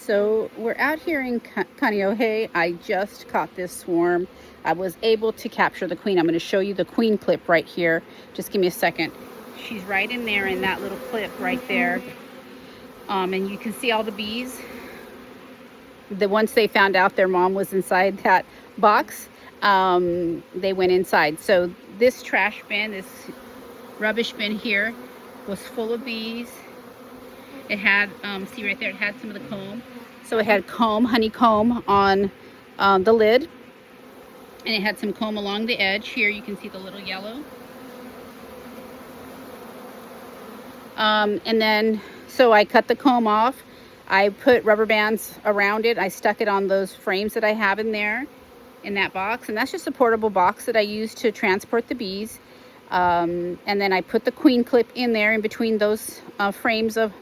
So we're out here in Kaneohe. I just caught this swarm. I was able to capture the queen. I'm going to show you the queen clip right here. Just give me a second. She's right in there in that little clip right there. And you can see all the bees. Once they found out their mom was inside that box, they went inside. So this trash bin, this rubbish bin here, was full of bees. It had, see right there, it had some of the comb. So it had comb, honeycomb on the lid. And it had some comb along the edge. Here you can see the little yellow. And then, so I cut the comb off. I put rubber bands around it. I stuck it on those frames that I have in there, in that box. And that's just a portable box that I use to transport the bees. And then I put the queen clip in there in between those frames of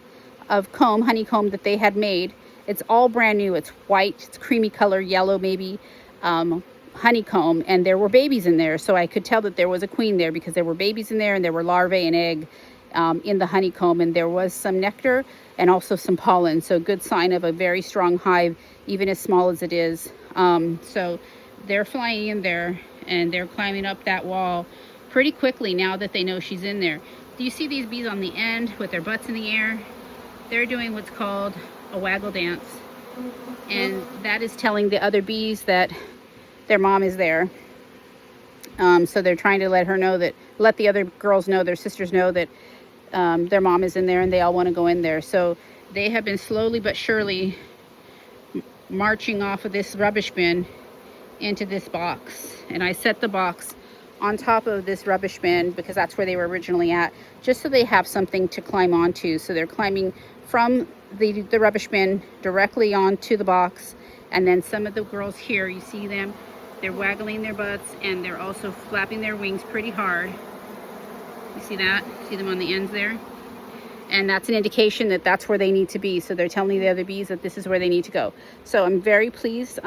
comb, honeycomb that they had made. It's all brand new. It's white, it's creamy color, yellow maybe, honeycomb, and there were babies in there. So I could tell that there was a queen there because there were babies in there and there were larvae and egg in the honeycomb, and there was some nectar and also some pollen. So good sign of a very strong hive, even as small as it is. So they're flying in there and they're climbing up that wall pretty quickly now that they know she's in there. Do you see these bees on the end with their butts in the air? They're doing what's called a waggle dance, and that is telling the other bees that their mom is there. So they're trying to let her know that, let the other girls know, their sisters know that their mom is in there and they all want to go in there. So they have been slowly but surely marching off of this rubbish bin into this box. And I set the box on top of this rubbish bin because that's where they were originally at, just so they have something to climb onto. So they're climbing from the rubbish bin directly onto the box. And then some of the girls here, you see them, they're waggling their butts and they're also flapping their wings pretty hard. You see that? See them on the ends there? And that's an indication that that's where they need to be. So they're telling the other bees that this is where they need to go. So I'm very pleased.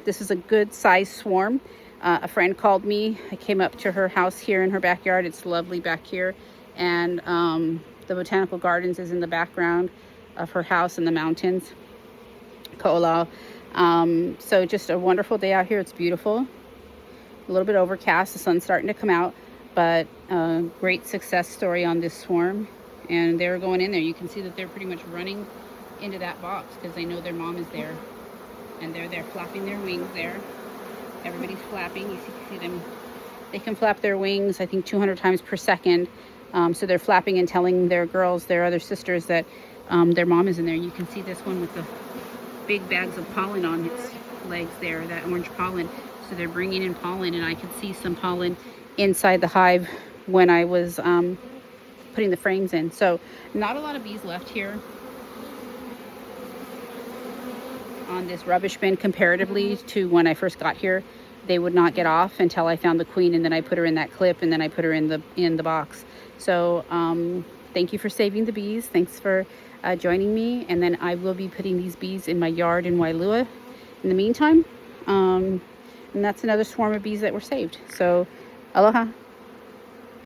This is a good size swarm. A friend called me. I came up to her house here in her backyard. It's lovely back here. And the botanical gardens is in the background of her house in the mountains. Ko'olau. So just a wonderful day out here. It's beautiful. A little bit overcast. The sun's starting to come out. But great success story on this swarm. And they're going in there. You can see that they're pretty much running into that box because they know their mom is there. And they're there flapping their wings there. Everybody's flapping. You see them. They can flap their wings, I think, 200 times per second. So they're flapping and telling their girls, their other sisters, that their mom is in there. You can see this one with the big bags of pollen on its legs there, that orange pollen. So they're bringing in pollen, and I could see some pollen inside the hive when I was putting the frames in. So not a lot of bees left here on this rubbish bin comparatively to when I first got here. They would not get off until I found the queen, and then I put her in that clip, and then I put her in the box. So thank you for saving the bees. Thanks for joining me. And then I will be putting these bees in my yard in Waialua in the meantime. And that's another swarm of bees that were saved. So aloha.